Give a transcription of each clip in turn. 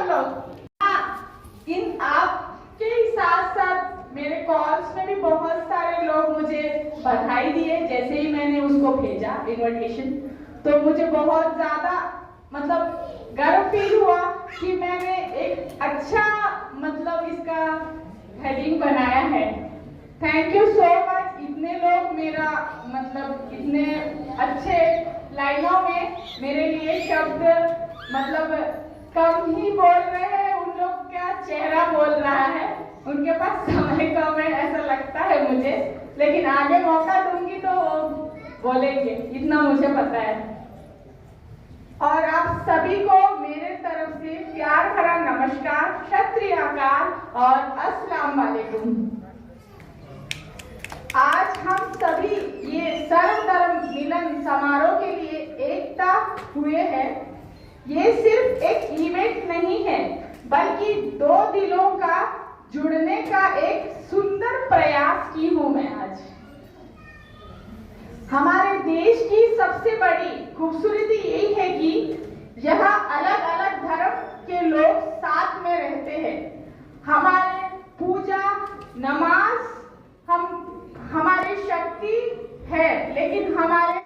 सब लोग। इन आपके साथ साथ मेरे कॉल्स में भी बहुत सारे लोग मुझे बधाई दिए। जैसे ही मैंने उसको भेजा इनविटेशन, तो मुझे बहुत ज्यादा मतलब गर्व फील हुआ कि मैंने एक अच्छा मतलब इसका हेडिंग बनाया है। Thank you so much. इतने लोग मेरा मतलब इतने अच्छे लाइनों में मेरे लिए शब्द मतलब कम ही बोल रहे हैं, उन लोग का चेहरा बोल रहा है, उनके पास समय कम है ऐसा लगता है मुझे, लेकिन आगे मौका दूंगी तो बोलेंगे, इतना मुझे पता है। और आप सभी को मेरे तरफ से प्यार भरा नमस्कार, सत श्री अकाल और अस्सलाम वालेकुम। आज हम सभी ये सर्वधर्म मिलन समारोह के लिए एकता हुए हैं। ये सिर्फ एक इवेंट नहीं है, बल्कि दो दिलों का जुड़ने का एक सुंदर प्रयास की हूं मैं आज। हमारे देश की सबसे बड़ी खूबसूरती यही है कि यहाँ अलग अलग धर्म के लोग साथ में रहते हैं। हमारे पूजा नमाज हमारी शक्ति है, लेकिन हमारे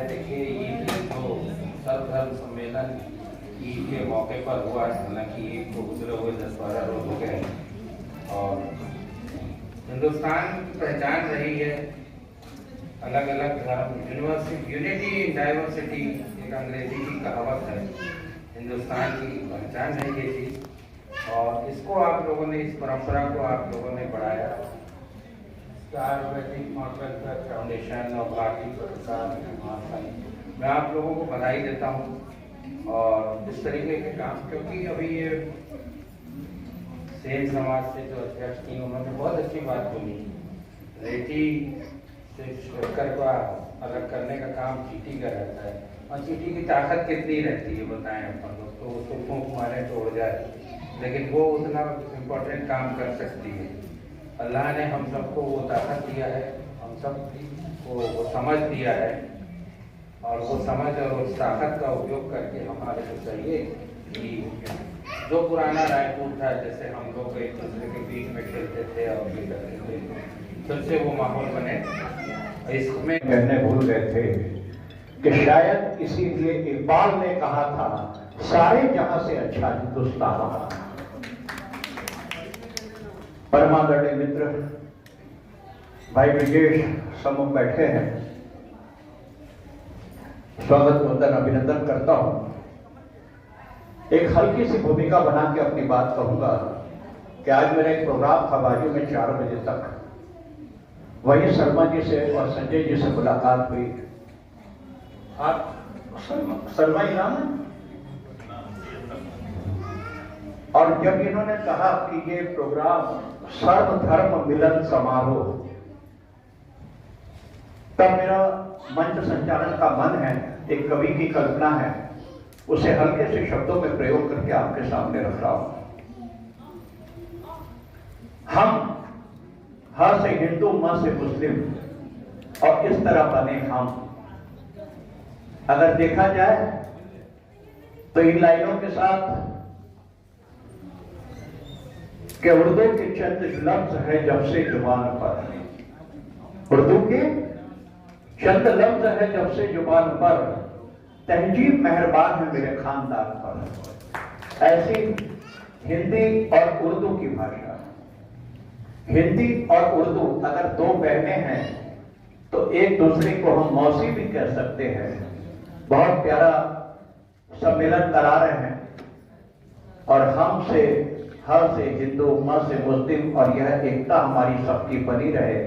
देखिए ईद जो सर्वधर्म सम्मेलन ईद के मौके पर हुआ, हालांकि ईद को गुजरे हुए 10-12 रोज हो गए और हिंदुस्तान की पहचान रही है अलग अलग धर्म, यूनिटी इन डाइवर्सिटी, एक अंग्रेजी की कहावत है। हिंदुस्तान की पहचान है ये चीज, और इसको आप लोगों ने, इस परंपरा को आप लोगों ने बढ़ाया। आयुर्वेदिक वेलफेयर फाउंडेशन और भारतीय प्रसाद, मैं आप लोगों को बधाई देता हूँ। और इस तरीके के काम, क्योंकि अभी ये सेन समाज से जो अध्यक्ष थी उन्होंने बहुत अच्छी बात बोली, रेती से शक्कर का अलग करने का काम चींटी का रहता है, और चींटी की ताकत कितनी रहती है बताएं अपन लोग, तो उसको फूंक मारे तो उड़ जाए, लेकिन वो उतना इम्पोर्टेंट काम कर सकती है। अल्लाह ने हम सबको वो ताकत दिया है, हम सब को वो समझ दिया है, और वो समझ और उस ताकत का उपयोग करके हमारे को चाहिए कि जो पुराना रायपुर था, जैसे हम लोग एक दूसरे के बीच में खेलते थे और भी करते थे, फिर से वो माहौल बने। इसमें कहने भूल गए थे कि शायद इसीलिए इकबाल ने कहा था, सारे जहां से अच्छा हिंदुस्तान हमारा। परमादरणीय मित्र भाई ब्रिजेश सम्मुख बैठे हैं, स्वागत वंदन अभिनंदन करता हूं। एक हल्की सी भूमिका बना के अपनी बात कहूंगा कि आज मेरा एक प्रोग्राम था बाजू में 4 बजे तक, वही शर्मा जी से और संजय जी से मुलाकात हुई। आप शर्मा ही नाम है? और जब इन्होंने कहा कि ये प्रोग्राम सर्वधर्म मिलन समारोह, तब मेरा मंच संचालन का मन है, एक कवि की कल्पना है, उसे हल्के से शब्दों में प्रयोग करके आपके सामने रख रहा हूं। हम ह से हिंदू, म से मुस्लिम, और इस तरह बने हम। अगर देखा जाए तो इन लाइनों के साथ कि उर्दू के चंद लफ्ज है जब से जुबान पर, उर्दू के चंद लफ्ज है जब से जुबान पर, तहजीब मेहरबान है मेरे खानदान पर। ऐसी हिंदी और उर्दू की भाषा, हिंदी और उर्दू अगर दो बहनें हैं तो एक दूसरे को हम मौसी भी कह सकते हैं। बहुत प्यारा सम्मेलन करा रहे हैं, और हम से ह से हिंदू, म से मुस्लिम, और यह एकता हमारी सबकी बनी रहे।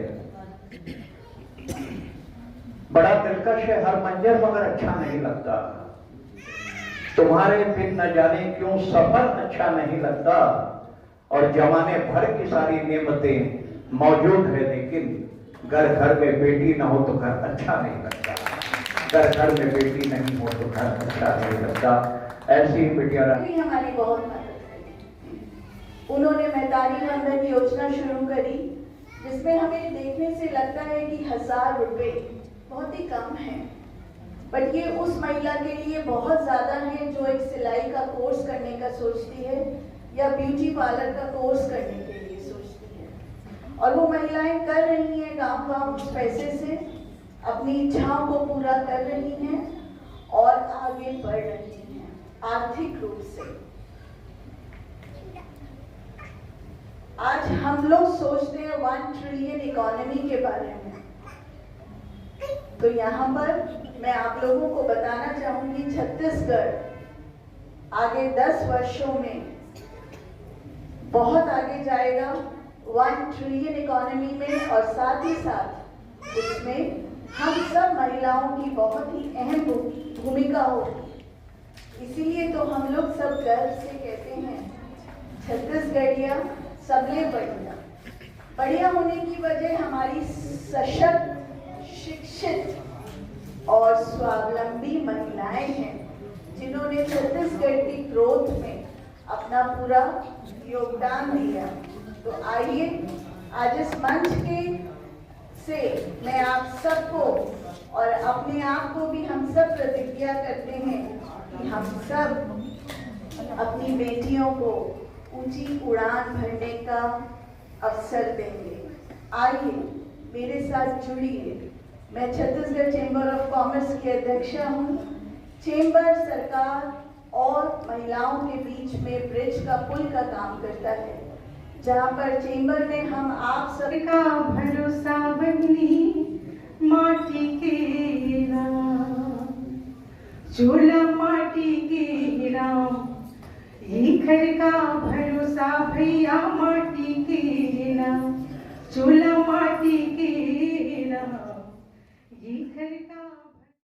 बड़ा दिलकश है हर मंजर, मगर अच्छा नहीं लगता। तुम्हारे बिन न जाने क्यों सफर अच्छा नहीं लगता, और जमाने भर की सारी नेमतें मौजूद है, लेकिन घर घर में बेटी न हो तो घर अच्छा नहीं लगता। घर घर में बेटी नहीं हो तो घर अच्छा नहीं लगता। ऐसी ही बेटियां हमारी बहुत मदद करी। उन्होंने मैदानी वंदन योजना शुरू करी, जिसमें हमें देखने से लगता है कि 1000 रुपये बहुत ही कम है, बट ये उस महिला के लिए बहुत ज़्यादा है जो एक सिलाई का कोर्स करने का सोचती है या ब्यूटी पार्लर का कोर्स करने के लिए सोचती है। और वो महिलाएं कर रही हैं गांव-गांव उस पैसे से अपनी इच्छाओं को पूरा कर रही हैं और आगे बढ़ रही हैं आर्थिक रूप से। आज हम लोग सोचते हैं 1 ट्रिलियन इकोनॉमी के बारे में, तो यहाँ पर मैं आप लोगों को बताना चाहूंगी छत्तीसगढ़ आगे 10 वर्षों में बहुत आगे जाएगा 1 ट्रिलियन इकोनॉमी में, और साथ ही साथ उसमें हम सब महिलाओं की बहुत ही अहम भूमिका होगी। इसीलिए तो हम लोग सब गर्व से कहते हैं छत्तीसगढ़िया सबले बढ़िया। बढ़िया होने की वजह हमारी सशक्त, शिक्षित और स्वावलंबी महिलाएं हैं, जिन्होंने छत्तीसगढ़ की ग्रोथ में अपना पूरा योगदान दिया। तो आइए आज इस मंच के से मैं आप सबको और अपने आप को भी हम सब प्रतिज्ञा करते हैं कि हम सब अपनी बेटियों को ऊंची उड़ान भरने का अवसर देंगे। आइए मेरे साथ जुड़िए। मैं छत्तीसगढ़ चेंबर ऑफ कॉमर्स की अध्यक्षा हूँ। चेंबर सरकार और महिलाओं के बीच में ब्रिज का पुल का काम करता है, जहाँ पर चेंबर में हम आप सबका भरोसा बनी माटी के राम, चूल्हा माटी के राम, ये घर का भरोसा भैया माटी के राम, चूल्हा माटी के राम, ये घर का